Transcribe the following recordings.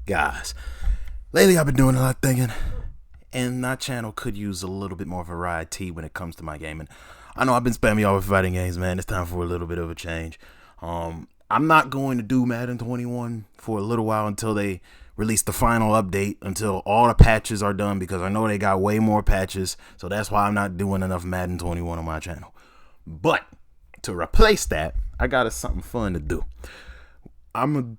Guys, lately I've been doing a lot of thinking, and my channel could use a little bit more variety when it comes to my gaming. I know I've been spamming y'all with fighting games, man. It's time for a little bit of a change. I'm not going to do Madden 21 for a little while until they release the final update, until all the patches are done, because I know they got way more patches, so that's why I'm not doing enough Madden 21 on my channel. But to replace that, I got something fun to do. I'm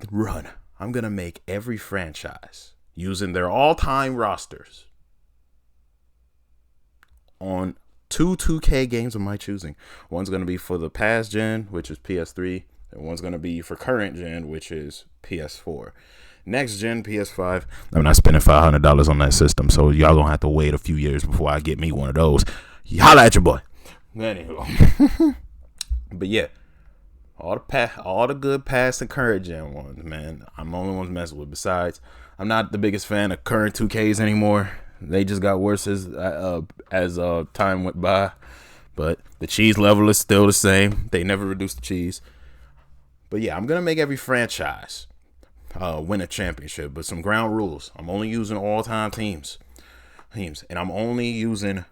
gonna make every franchise using their all-time rosters on two 2K games of my choosing. One's gonna be for the past gen, which is PS3, and one's gonna be for current gen, which is PS4. Next gen, PS5. I'm not spending $500 on that system, so y'all gonna have to wait a few years before I get me one of those. Holla at your boy. Anywho. But yeah, all the good past and current gen ones, man, I'm the only one messing with. Besides, I'm not the biggest fan of current 2Ks anymore. They just got worse as time went by. But the cheese level is still the same. They never reduced the cheese. But yeah, I'm gonna make every franchise win a championship, but some ground rules. I'm only using all-time teams, and I'm only using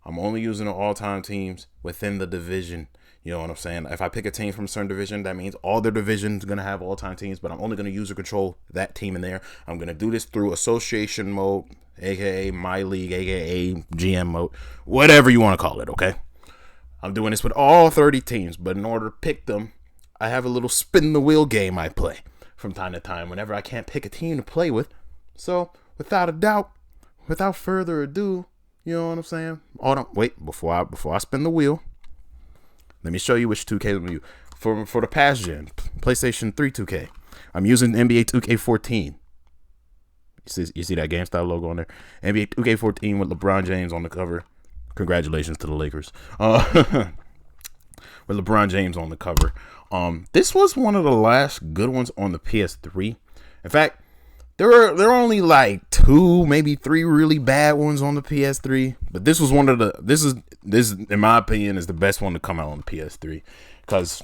the all-time teams within the division. You know what I'm saying? If I pick a team from a certain division, that means all their divisions going to have all-time teams, but I'm only going to use or control that team in there. I'm going to do this through association mode, aka my league, aka GM mode, whatever you want to call it, okay? I'm doing this with all 30 teams, but in order to pick them, I have a little spin the wheel game I play from time to time whenever I can't pick a team to play with. So, without a doubt, without further ado, you know what I'm saying? Wait, before I spin the wheel, let me show you which 2K I'm going to use. For the past gen, PlayStation 3 2K, I'm using NBA 2K14. You see that GameStop logo on there? NBA 2K14 with LeBron James on the cover. Congratulations to the Lakers. With LeBron James on the cover. This was one of the last good ones on the PS3. In fact, there are only like 2, maybe 3 really bad ones on the PS3, but this was one of the this in my opinion is the best one to come out on the PS3 because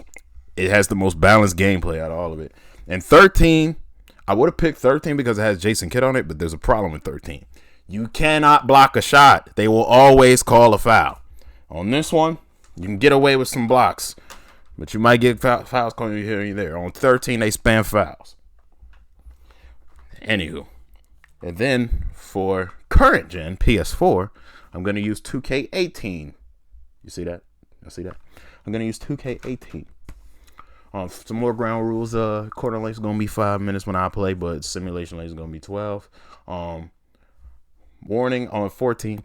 it has the most balanced gameplay out of all of it. And 13, I would have picked 13 because it has Jason Kidd on it, but there's a problem with 13. You cannot block a shot. They will always call a foul. On this one, you can get away with some blocks, but you might get fouls coming here and there. On 13, they spam fouls. Anywho, and then for current gen PS4, I'm going to use 2K18. You see that? I'm going to use 2K18. Some more ground rules. Quarter length is going to be 5 minutes when I play, but simulation length is going to be 12. Warning on 14,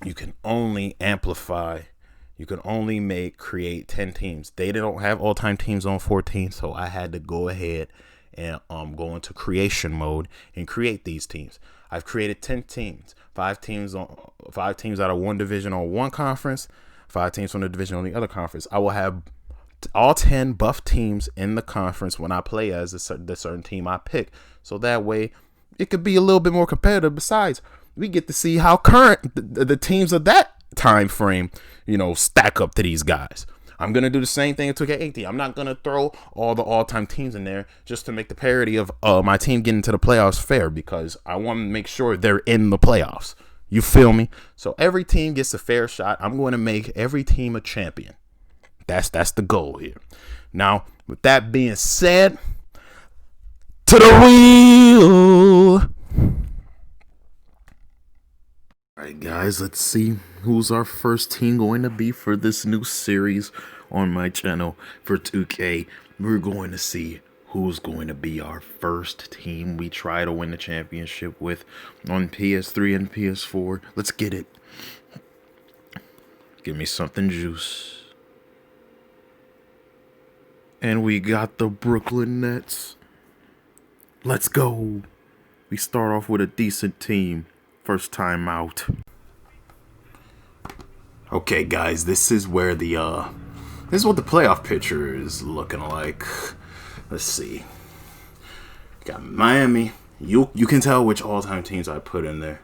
you can only amplify. You can only create 10 teams. They don't have all-time teams on 14, so I had to go ahead and go into creation mode and create these teams. I've created 10 teams, 5 teams out of one division on one conference, 5 teams from the division on the other conference. I will have all 10 buff teams in the conference when I play as the certain team I pick. So that way it could be a little bit more competitive. Besides, we get to see how current the teams of that time frame, stack up to these guys. I'm going to do the same thing in 2K18. I'm not going to throw all the all-time teams in there just to make the parity of my team getting to the playoffs fair, because I want to make sure they're in the playoffs. You feel me? So every team gets a fair shot. I'm going to make every team a champion. That's the goal here. Now, with that being said, to the wheel. All right, guys, let's see who's our first team going to be for this new series on my channel for 2K. We're going to see who's going to be our first team we try to win the championship with on PS3 and PS4. Let's get it. Give me something juice. And we got the Brooklyn Nets. Let's go. We start off with a decent team. First time out. Okay, guys, this is where this is what the playoff picture is looking like. Let's see. Got Miami. You can tell which all-time teams I put in there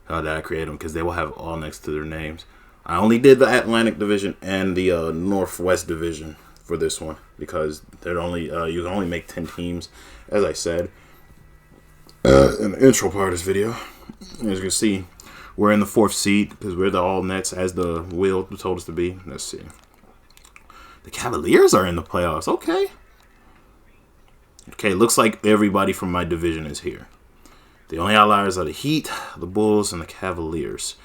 that I created them, because they will have all next to their names. I only did the Atlantic Division and the Northwest Division for this one because they're only you can only make 10 teams, as I said. in the intro part of this video. As you can see, we're in the 4th seed because we're the all Nets as the wheel told us to be. Let's see. The Cavaliers are in the playoffs. Okay. Okay, looks like everybody from my division is here. The only outliers are the Heat, the Bulls, and the Cavaliers.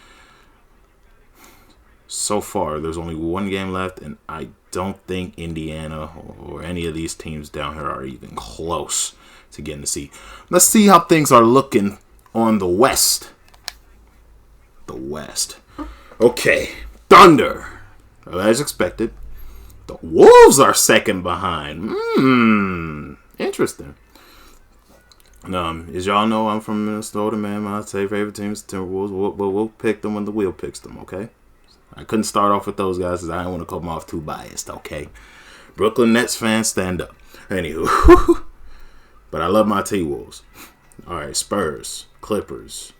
So far, there's only one game left, and I don't think Indiana or any of these teams down here are even close to getting to see. Let's see how things are looking on the West. The West. Okay, Thunder. As expected. The Wolves are second behind. Interesting. As y'all know, I'm from Minnesota, man. My favorite team is the Timberwolves. We'll pick them when the wheel picks them, okay? I couldn't start off with those guys because I didn't want to come off too biased, okay? Brooklyn Nets fans, stand up. Anywho. But I love my T-Wolves. All right, Spurs, Clippers,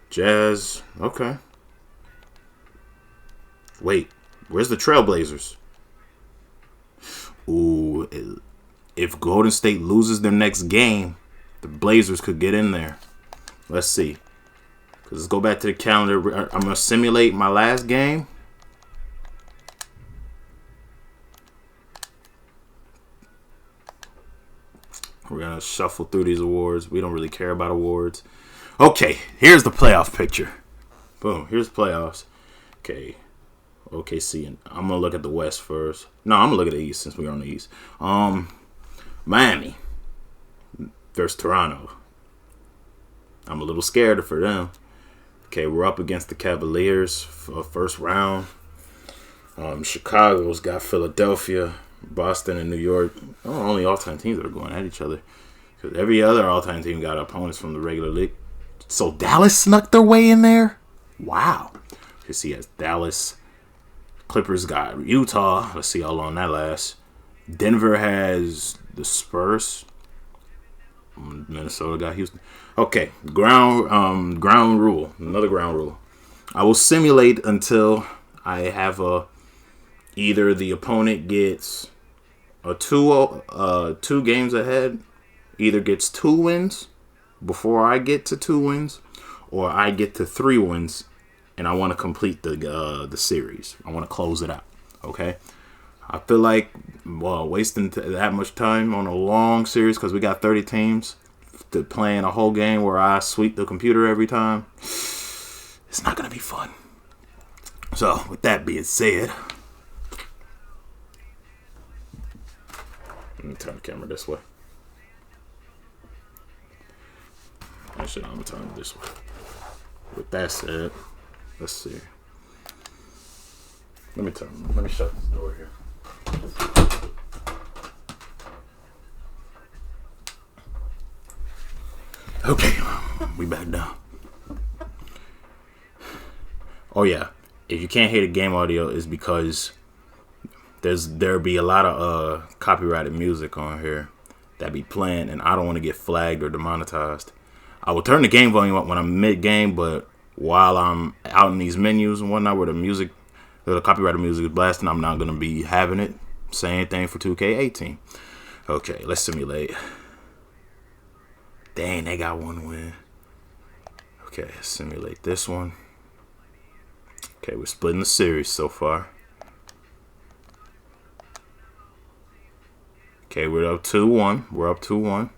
Jazz. Okay. Wait, where's the Trailblazers? Ooh, if Golden State loses their next game, the Blazers could get in there. Let's see. Let's go back to the calendar. I'm going to simulate my last game. We're going to shuffle through these awards. We don't really care about awards. Okay, here's the playoff picture. Boom, here's playoffs. Okay, OKC. And I'm going to look at the West first. No, I'm going to look at the East since we're on the East. Miami. There's Toronto. I'm a little scared for them. Okay, we're up against the Cavaliers for first round. Chicago's got Philadelphia, Boston, and New York. Only all-time teams that are going at each other. Because every other all-time team got opponents from the regular league. So Dallas snuck their way in there? Wow. You see, as Dallas. Clippers got Utah. Let's see how long that lasts. Denver has the Spurs. Minnesota got Houston. Okay, ground rule. Another ground rule. I will simulate until I have either the opponent gets a two games ahead, either gets 2 wins before I get to 2 wins, or I get to 3 wins, and I want to complete the series. I want to close it out. Okay. I feel like wasting that much time on a long series because we got 30 teams to playing a whole game where I sweep the computer every time. It's not going to be fun. So, with that being said, let me turn the camera this way. Actually, I'm going to turn it this way. With that said, let's see. Let me shut this door here. Okay, we back down. Oh yeah, if you can't hear the game audio, it's because there'll be a lot of copyrighted music on here that be playing, and I don't want to get flagged or demonetized. I will turn the game volume up when I'm mid-game, but while I'm out in these menus and whatnot where the copyrighted music is blasting, I'm not gonna be having it. Same thing for 2K18. Okay, let's simulate. Dang, they got 1 win. Okay, simulate this one. Okay, we're splitting the series so far. Okay, we're up 2-1. We're up 2-1.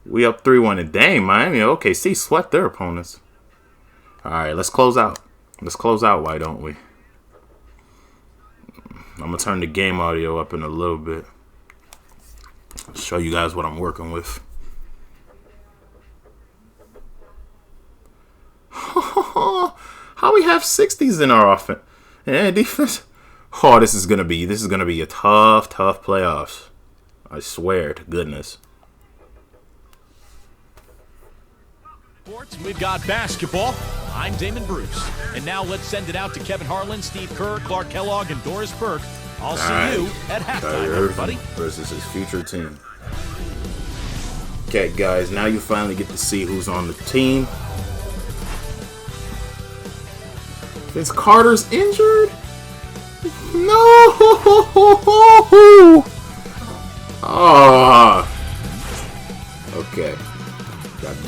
We up 3-1. And dang, Miami, OKC swept their opponents. All right, let's close out. Let's close out, why don't we? I'm going to turn the game audio up in a little bit. Show you guys what I'm working with. How we have 60s in our offense and defense? Oh, this is gonna be a tough playoffs. I swear to goodness. Sports, we've got basketball. I'm Damon Bruce, and now let's send it out to Kevin Harlan, Steve Kerr, Clark Kellogg, and Doris Burke. I'll see you at halftime, everybody. Versus his future team. Okay, guys, now you finally get to see who's on the team. Vince Carter's injured? No! Ah,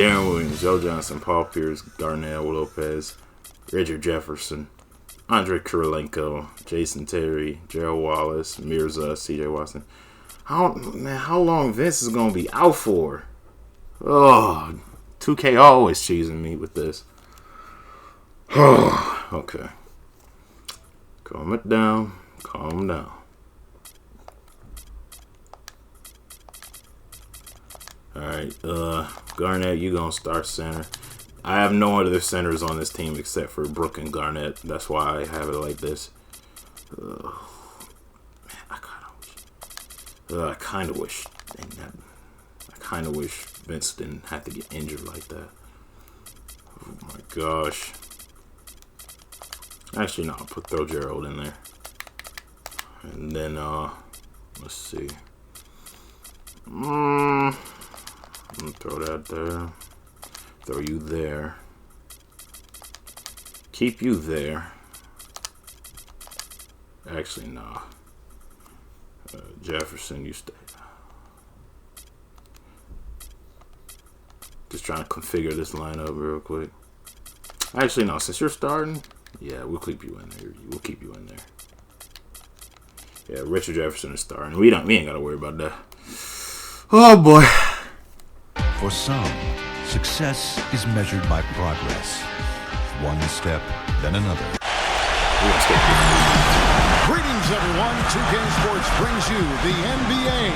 Darren Williams, Joe Johnson, Paul Pierce, Garnett Lopez, Richard Jefferson, Andre Kirilenko, Jason Terry, Gerald Wallace, Mirza, C.J. Watson. How long Vince is gonna be out for? Oh, 2K always cheesing me with this. Oh, okay. Calm it down. Calm down. Alright, Garnett, you gonna start center. I have no other centers on this team except for Brook and Garnett. That's why I have it like this. Man, I kind of wish Vince didn't have to get injured like that. Oh my gosh. Actually, no, I'll throw Gerald in there. And then, let's see. I'm gonna throw that there. Throw you there. Keep you there. Actually, nah. Jefferson, you stay. Just trying to configure this lineup real quick. Actually, no. Since you're starting, yeah, we'll keep you in there. We'll keep you in there. Yeah, Richard Jefferson is starting. We ain't gotta worry about that. Oh boy. For some, success is measured by progress. One step, then another. Greetings, everyone. 2K Sports brings you the NBA.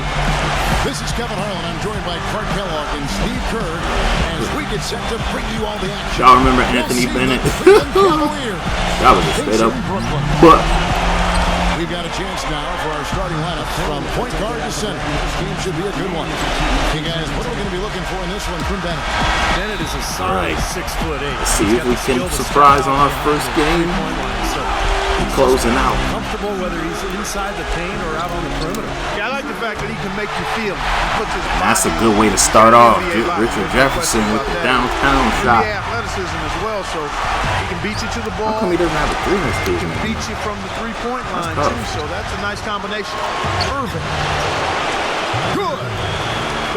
This is Kevin Harlan. I'm joined by Clark Kellogg and Steve Kerr as we get set to bring you all the action. Y'all remember Anthony Bennett? That was a straight up butt. We've got a chance now for our starting lineup from point guard to center. This game should be a good one. Hey guys, what are we going to be looking for in this one from Bennett? Bennett is a solid 6'8". Let's see if we can surprise on our first game. Closing out. Comfortable whether he's inside the paint or out on the perimeter. Yeah, I like the fact that he can make you feel. He puts his That's a good way to start off. Richard Jefferson with the downtown shot. Yeah, athleticism as well, so he can beat you to the ball. How come he doesn't have a three-point He can beat you from the three-point line, too, so that's a nice combination. Irving. Good.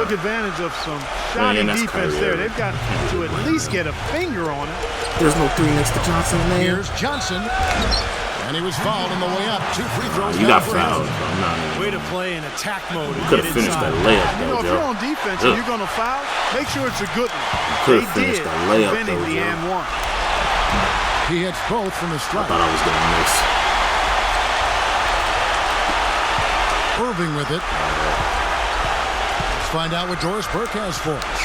Took advantage of some shoddy defense there. They've got to at least get a finger on it. There's no three next to Johnson, man. Here's Johnson. And he was fouled on the way up. 2 free throws. You got fouled. Way to play in attack mode. Could have finished that layup, You know, though, if Joe. you're on defense and you're going to foul, make sure it's a good one. Could have finished that layup, Preventing though, the Joe. and one. He hits both from the I strike. thought I was going to miss. Irving with it. Let's find out what Doris Burke has for us.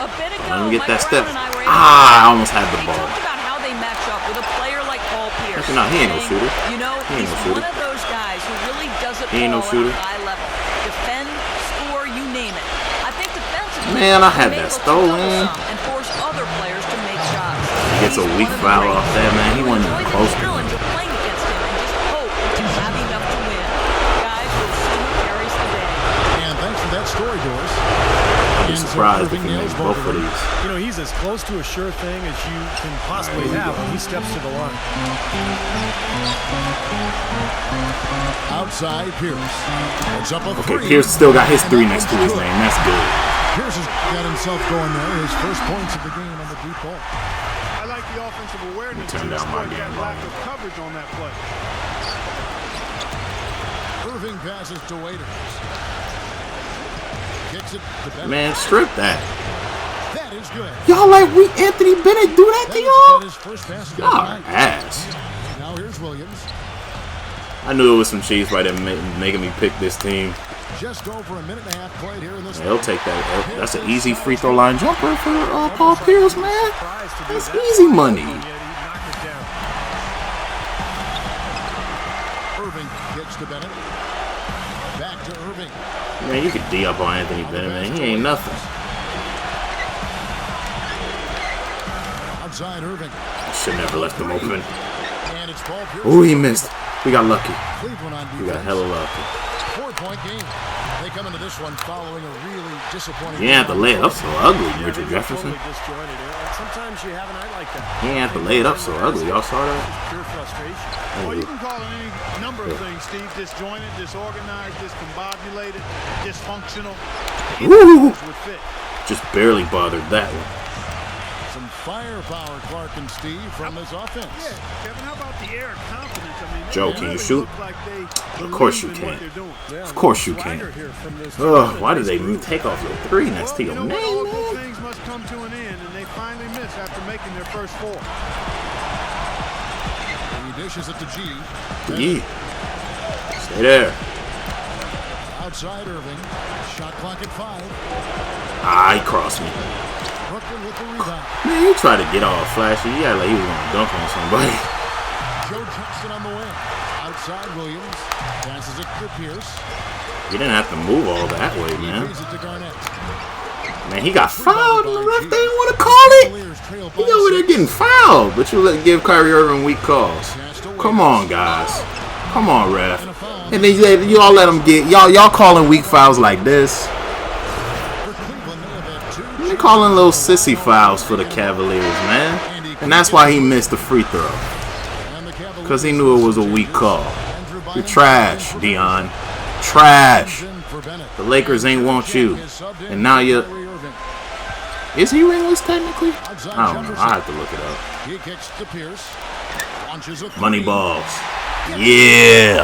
A bit ago, Let me get that Mike step. Brown and I were able I almost had the we ball. talked about how they match up with a player like Paul Pierce. Actually, no, he ain't no shooter. You know, He ain't he's no shooter. one of those guys who really does it He ain't no all shooter. at a high level. Defend, score, you name it. I think defensively, Man, I had he may that look to stolen. double some and force other players to make shots. He gets a He's weak one of the foul greats. off that, man. He You wasn't enjoy even the close to challenge him. of playing against him and just hope you have enough to win. Guys, we'll see who carries the day. And thanks for that story, Doris. I'd be surprised if he nails makes both of these. You know, he's as close to a sure thing as you can possibly have when he steps to the line. Outside Pierce. It's up a Okay, three. Pierce still got his three next to his name. That's good. Pierce has got himself going there. His first points of the game on the deep ball. I like the offensive awareness. Turn to down my exploit game that lack volume. of coverage on that play. Irving passes to Waiters. Kicks it to Bennett. Man, strip that. That is good. Y'all like we Anthony Bennett do that to Bennett's got y'all? his first basket Y'all of the are night. ass. Now here's Williams. I knew it was some cheese by them making me pick this team. Just over a minute and a half played here in this. They'll take that. That's an easy free throw line jumper for Paul Pierce, man. That's easy money. Irving gets to Bennett. Back to Irving. Man, you could D up on Anthony Bennett, man. He ain't nothing. Outside Irving. Should never left him open. And it's Paul Pierce. Ooh, he missed. We got lucky. Cleveland on We got defense. hella lucky. 4-point game. They come into this one following a really disappointing. He ain't have to lay it up so ugly, Richard Jefferson. Sometimes you have a night like that. He ain't have to lay it up so ugly. Y'all saw that? Pure frustration. Well, you can call it any number of things, Steve. Disjointed, disorganized, discombobulated, dysfunctional. Ooh. Would fit. Just barely bothered that one. firepower, Clark and Steve, from this offense. Yeah, Kevin, how about the air of confidence? I mean, Joe, they can you really shoot? look like they Of course you believe in what can. they're doing. Of course you can. Ugh, why did they take off your 3 next to your Well, you know name, what? All man? good things must come to an end, and they finally miss after making their first 4. He dishes it to G. Yeah. Stay there. Outside Irving. Shot clock at 5. Ah, he crossed me. Brooklyn with the rebound. Man, he tried to get all flashy. He acted like he was going to dunk on somebody. Joe Johnson on the wing. Outside Williams. Passes it to Pierce. He didn't have to move all that way, He man. feeds it to Garnett. Man, he got fouled and the ref didn't want to call it. He over there getting fouled, but you give Kyrie Irving weak calls. Come on, guys. Come on, ref. And then you all let him get y'all calling weak fouls like this. They calling little sissy fouls for the Cavaliers, man. And that's why he missed the free throw. Because he knew it was a weak call. You're trash, Dion. Trash. The Lakers ain't want you. And now you're... Is he ringless technically? I don't know. I have to look it up. He kicks to Pierce. Launches a Money balls. Yeah.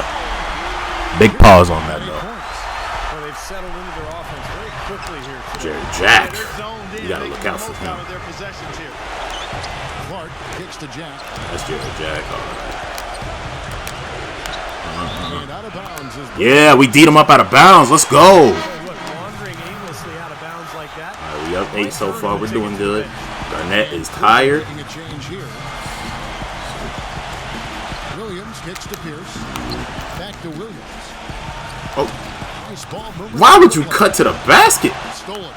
Big pause on that, though. Well, they've settled into their offense very quickly here. Jared Jack. You gotta look out for him. Clark kicks to Jack. That's Jared Jack. All right. And out of bounds is Yeah, we beat him up out of bounds. Let's go. Look, wandering aimlessly out of bounds like that. All right, we up 8 so far. We're doing good. Garnett is tired. making a change here. Williams kicks to Pierce. Back to Williams. Oh, Nice ball movement. why would you cut to the basket? Stolen.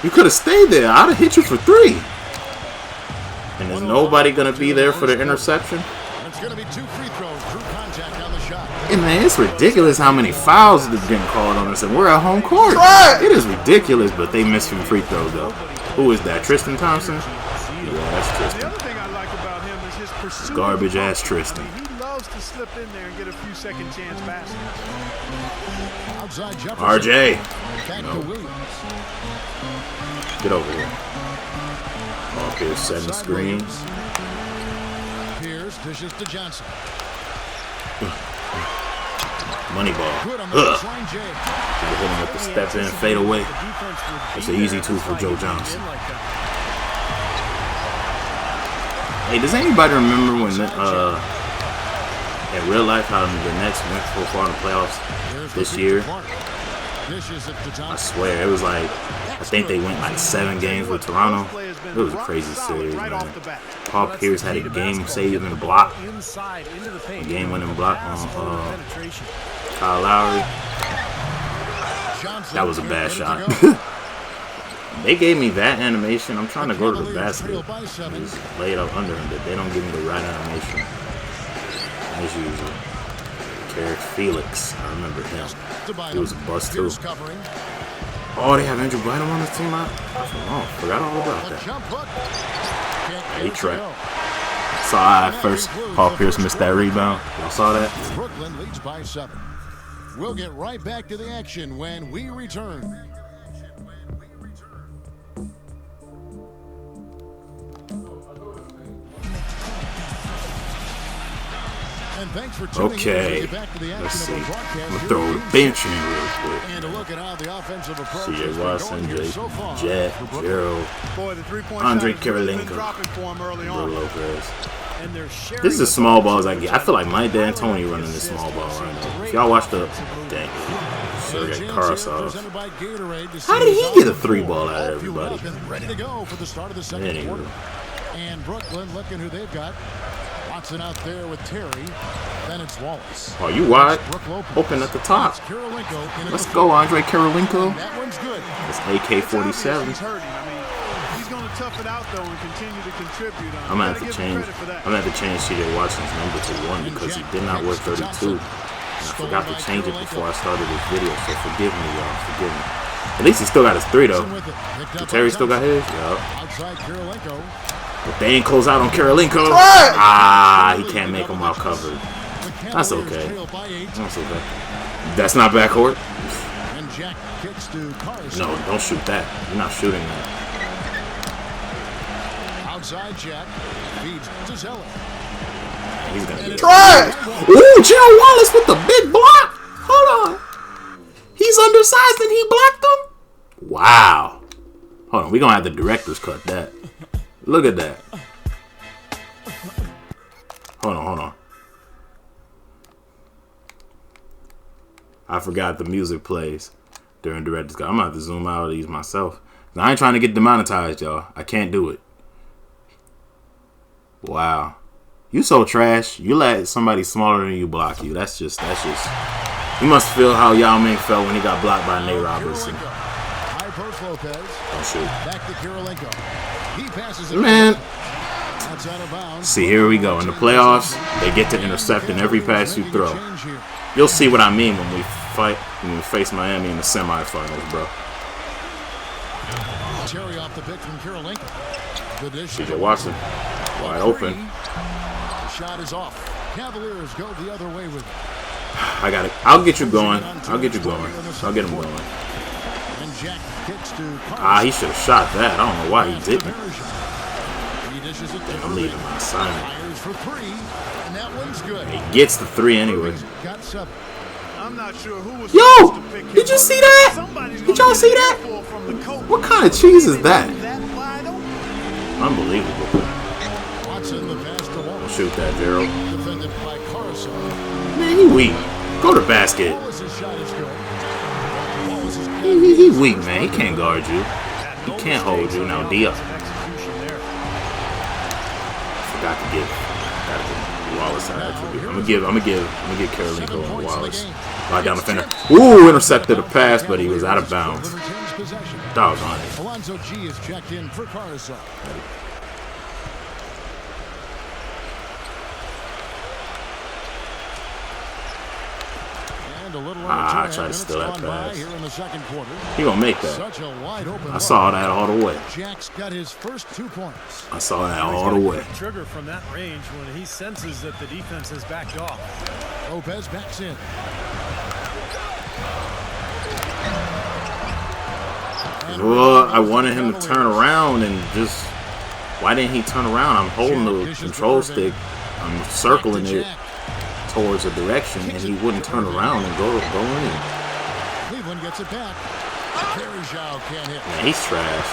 You could have stayed there. I'd have hit you for 3. And there's nobody gonna be there for the interception. And it's going to be 2 free throws. Drew contact on the shot. And man, it's ridiculous how many fouls that are getting called on us, and we're at home court. It is ridiculous, but they missed some free throws though. Who is that? Tristan Thompson? Yeah, that's The Tristan. other thing I like about him is his pursuit. Garbage ass Tristan. I mean, he loves to slip in there and get a few second chance passes. Outside Jefferson. RJ, Back to Williams. get over here. Off here, setting the screen. Pierce dishes to Johnson. Money ball. Good on the Ugh. baseline, Jay. Hit him with the step in, fade away. It's an easy 2 for Joe Johnson. Hey, does anybody remember when in real life how the Nets went so far in the playoffs There's this the year? feed to Clark. Dishes it to I Johnson. swear, it was like, I think they went like 7 games with Toronto. It was a crazy series, right man. off the bat. Paul Pierce had a game-saving block, Inside into the paint. game-winning block on Penetration. Kyle Lowry. Johnson That was a bad ready to shot. go. They gave me that animation. I'm trying to go to the Cavaliers basket. trail by 7. Just lay it up under him, but they don't give me the right animation. As usual. Carrick Felix, I remember him. To Bynum. He was a bust too. Pierce covering. Oh, they have Andrew Bynum on the team now? Forgot all about A that. jump hook. Can't He get it to tried. go. Saw at first Paul Pierce missed that rebound. Y'all saw that? Brooklyn leads by 7. We'll get right back to the action when we return. And thanks for tuning in. Okay. We'll get back to the action Let's of see. our I'm broadcast going to here throw in the June bench in real quick. And a look at how the offensive approach C.J. has been Watson, going here Jake, so far Jet, for Brooklyn. Gerald, Boy, the three-point Andre shot has really been Kirilenko, dropping for him early Drew on. Lopez. And they're sharing This is the the small ball. balls I get. I feel like Mike D'Antoni running this small ball right now. If y'all watch the dang, Sergei Karasov. Presented by Gatorade to How see did he his get a offense 3-ball out of all fueled everybody? up and ready to go for the start of the second Anywho. quarter. And Brooklyn looking who they've got. Watson out there with Terry. Then it's Wallace. Oh, you wide Brook Lopez. open at the top. It's Kirilenko in at Let's the go, four. Andre Kirilenko. That one's good. It's It's obvious AK-47. he's hurting. I mean, he's going to tough it out, though, and continue to contribute. I'm gonna have Gotta to give him change. credit for that. I'm gonna have to change C.J. Watson's number to 1 because he did not wear 32. And I forgot to change it before I started this video. So forgive me, y'all. Forgive me. At least he still got his 3 though. With it. Picked up Terry by still got Johnson. his. Yup. Outside Kirilenko. But they ain't close out on Kirilenko. Ah, he can't make him while covered. The That's Cavaliers okay. trail by 8. That's okay. That's not backcourt. And Jack kicks to Carson. No, don't shoot that. You're not shooting that. Alongside Jack, feeds to Zeller. He's gonna get trash. Ooh, Gerald Wallace with the big block. Hold on. He's undersized and he blocked him? Wow. Hold on, we're gonna have the directors cut that. Look at that. Hold on. I forgot the music plays during director's cut. I'm gonna have to zoom out of these myself. I ain't trying to get demonetized, y'all. I can't do it. Wow. You so trash. You let somebody smaller than you block you. That's just. You must feel how Yao Ming felt when he got blocked by Nate Robinson. High post Lopez. Oh, shoot. Back to Kirilenko. He passes it. Man. Outside of bounds. See, here we go. In the playoffs, they get to intercept in every pass you throw. You'll see what I mean when we face Miami in the semifinals, bro. Terry off the pick from Kirilenko. TJ Watson, wide open. The shot is off. Cavaliers go the other way with it. I'll get you going. I'll get him going. And Jack kicks to He should have shot that. I don't know why he didn't. I'm leaving my assignment. Fires for three, and that one's good. He gets the 3 anyway. Got 7. I'm not sure who was Yo, supposed to pick him did you up. see that? Somebody's Did gonna y'all see get that? a ball from the coach. What kind of cheese is that? That wide open. Unbelievable. Watson the pass to Wallace. Shoot that, Gerald. Defended by Caruso. Man, he weak. Go to basket. Wallace's shot is good. Wallace is He weak, man. He can't guard you. He can't hold you. Now, D up. Forgot to give Wallace an attribute. I'm gonna give Kirilenko and Wallace. Right down the fender. Ooh, intercepted a pass, but he was out of bounds. retains possession. Doggone it. Alonzo G is checked in for Caruso. And a little I tried to steal that pass. here in the second quarter. He gonna make that. Such a wide open I saw that all the way. Jack's got his first 2 points. I saw that all the way. Trigger from that range when he senses that the defense has backed off. Lopez backs in. Well, I wanted him to turn around and just. Why didn't he turn around? I'm holding the control stick. I'm circling it towards a direction, and he wouldn't turn around and go in. Cleveland gets it back. Terry Zhao can't hit. Man, he's trash.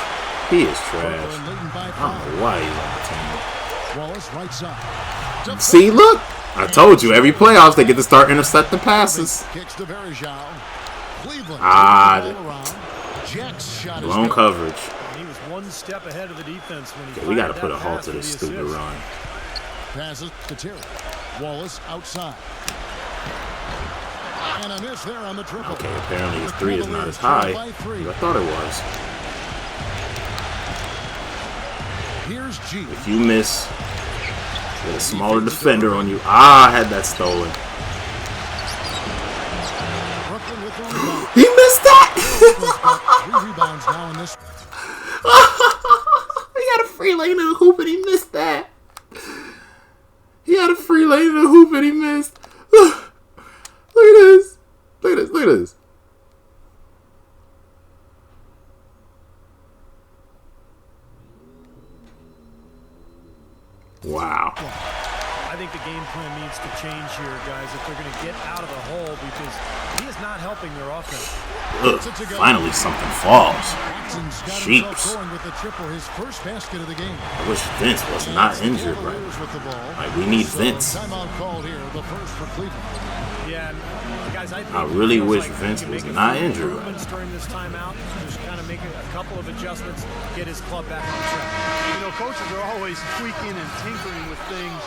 He is trash. Brooklyn leading by I don't 5. know why he's on the team. Wallace right side. See, look. I told you, every playoffs they get to start intercepting passes. Kicks to Verjao. Cleveland. Jack's shot is Blown good. coverage. He was one step ahead of the defense when he Okay, we got to fired put a that halt pass to for this the stupid assist. run. Passes to Terry. Wallace outside. And a miss there on the triple. Okay, apparently his The 3 is not as Cavaliers high trail by 3. as I thought it was. Here's G. If you miss with a smaller defender on you, I had that stolen. Brooklyn with the rebound. He missed that. Brooklyn's got 3 rebounds now in this. He had a free lane in the hoop and he missed that. He had a free lane in the hoop and he missed. Look at this. Look at this. Look at this. Wow. I think the game plan needs to change here, guys, if they're going to get out of the hole, because he is not helping their offense. Ugh, finally something falls. Watson's got Sheeps. himself going with the triple, his first basket of the game. I wish Vince was not injured right Cavaliers now. with the ball. Like, we need Vince. Timeout called here, the first for Cleveland. Yeah, and, guys, I really feels wish like Vince he can was make a not few injured. improvements during this timeout, just kind of make a couple of adjustments, get his club back on track. You know, coaches are always tweaking and tinkering with things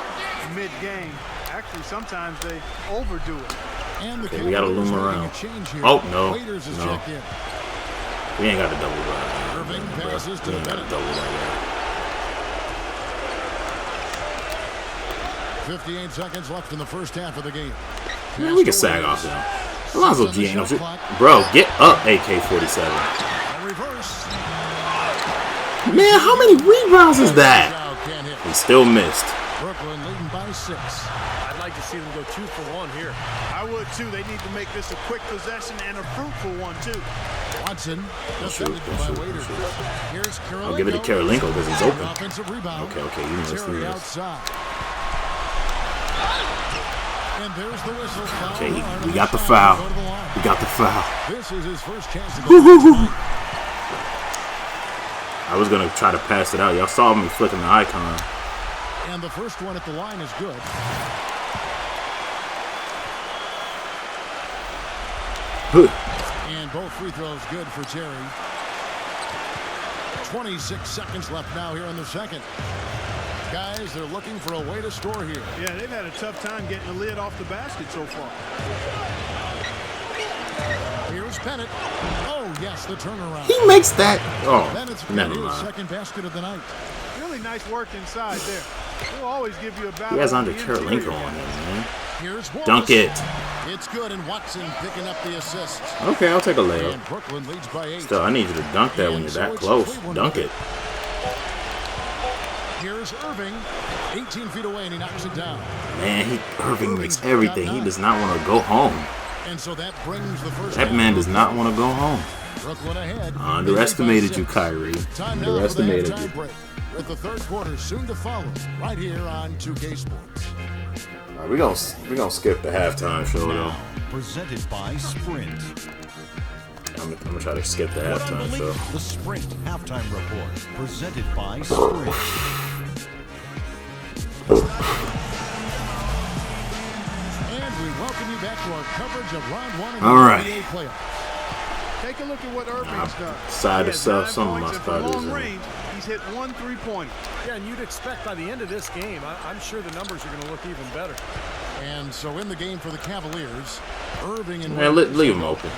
mid-game. Actually, sometimes they overdo it. And the Okay, we gotta Cavaliers loom making around. a change here. Oh, no. Waiters is No. checked in. We ain't got to double that. Irving passes to We ain't got to Bennett. double that. 58 seconds left in the first half of the game. Man, we can sag off now. Alonzo G ain't no shit. Bro, get up, AK-47. A reverse. Man, how many rebounds is that? Zhao can't hit. He still missed. Brooklyn leading by 6. I'd like to see them go 2 for 1 here. I would, too. They need to make this a quick possession and a fruitful one, too. Watson. I'll give it to Karolinko because he's open. Okay, you missed me. Okay, we got the foul. We got the foul. This is his first chance to I was going to try to pass it out. Y'all saw me flicking the icon. And the first one at the line is good. And both free throws good for Terry. 26 seconds left now here in the second. Guys, they're looking for a way to score here. Yeah, they've had a tough time getting the lid off the basket so far. Here's Bennett. Oh, yes, the turnaround. He makes that. Oh, Bennett's never his mind. second basket of the night. Really nice work inside there. He'll always give you a battle. He has on under the Karolinko interior. on him, man. Here's Wallace. Dunk it. It's good, and Watson picking up the assist. Okay, I'll take a layup. And Brooklyn leads by 8. Still, I need you to dunk that when you're that close. Dunk it. Here's Irving, 18 feet away, and he knocks it down. Man, Irving makes everything. He does not want to go home. And so that brings the first. That man does not want to go home. Brooklyn ahead. I underestimated you, Kyrie. Time now for the Underestimated halftime you. break, with the third quarter soon to follow, right here on 2K Sports. All right, we're gonna skip the halftime show though. Presented by Sprint. I'm gonna try to skip the halftime show. The Sprint Halftime Report. Presented by Sprint. And we welcome you back to our coverage of round 1 of All the right. NBA playoffs. Take a look at what Irving's done. Side to He has self, 9 some of my points, and from starters. long range, he's hit 1 3-pointer. Yeah, and you'd expect by the end of this game, I'm sure the numbers are going to look even better. And so in the game for the Cavaliers, Irving and Man, leave him open.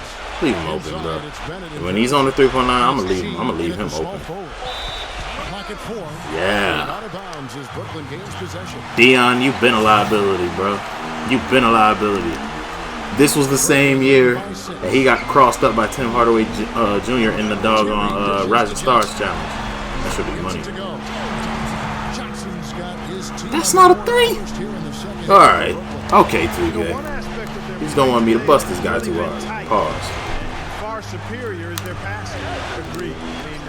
Leave him open, bro. When he's on the 3-point line, I'm gonna leave him open. Clock at 4. Yeah. Out of bounds as Brooklyn gains possession. Dion, you've been a liability, bro. You've been a liability. This was the same year that he got crossed up by Tim Hardaway Jr. in the doggone Rising Stars Challenge. That should be money. That's not a 3. All right. Okay, 2K. One aspect of their He's gonna want me to bust this guy really, too really hard. tight. Pause. Far superior is their passing. Agreed. I mean,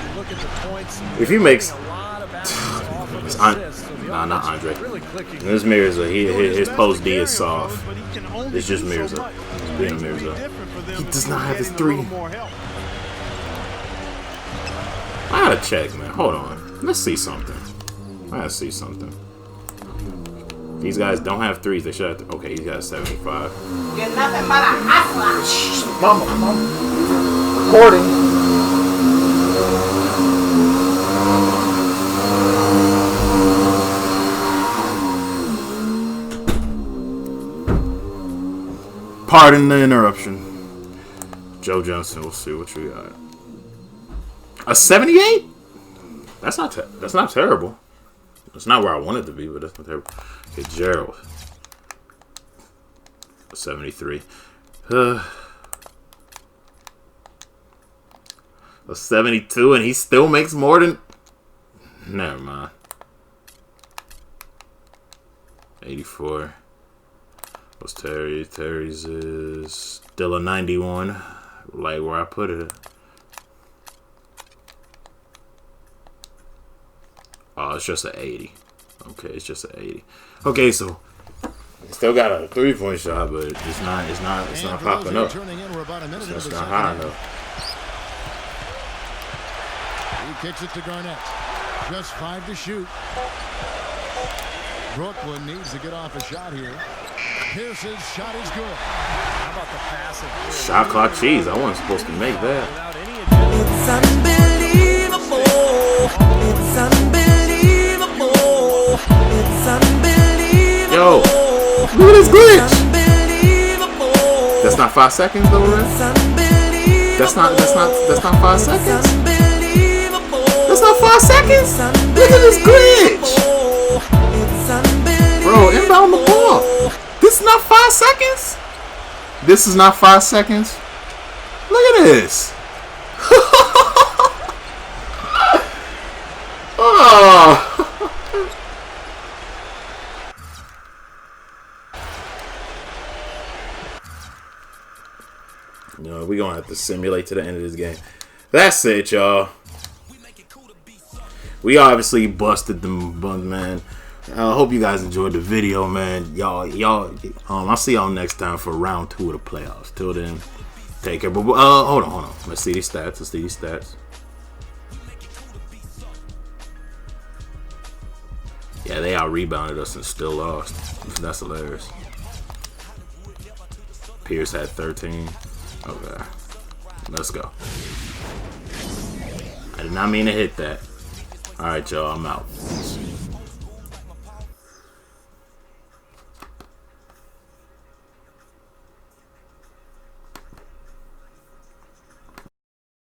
you look at the points. If he makes, A lot of baskets off of It's assists, so the nah, not offense is Andre. really clicking. This Mirza, his best post to D carry is him, soft. fellas, but he can only It's just do so Mirza. much. It's being Things will be Mirza. different for them He if does he's not have his getting a little 3. more help. I gotta check, man. Hold on. Let's see something. I gotta see something. These guys don't have 3s. They should have. Okay, he's got 75. You're nothing but a hustler. Mama, recording. Pardon the interruption. Joe Johnson, we'll see what you got. A 78? That's not terrible. It's not where I want it to be, but that's not terrible. Okay, Gerald. A 73. A 72, and he still makes more than. Never mind. 84. What's Terry? Terry's is still a 91. Like where I put it. Oh, it's just an 80. Okay, it's just an 80. Okay, so still got a 3-point shot, but it's not popping up. It's not high enough. He kicks it to Garnett. Just 5 to shoot. Brooklyn needs to get off a shot here. Pearson's shot is good. How about the passing? Shot clock cheese. I wasn't supposed to make that. Without any It's unbelievable. It's unbelievable. It's unbelievable. Yo, look at this glitch. Unbelievable. That's not 5 seconds though, right? It's unbelievable. That's not 5 seconds. It's unbelievable. That's not 5 seconds. Look at this glitch. It's unbelievable. Bro, inbound the ball. This is not 5 seconds. This is not 5 seconds. Look at this. Oh. You know, we're gonna gonna have to simulate to the end of this game. That's it, y'all. We obviously busted them buns, man. I hope you guys enjoyed the video, man. I'll see y'all next time for round 2 of the playoffs. Till then, take care. But hold on. Let's see these stats. Yeah, they out-rebounded us and still lost. That's hilarious. Pierce had 13. Okay. Let's go. I did not mean to hit that. Alright, y'all. I'm out.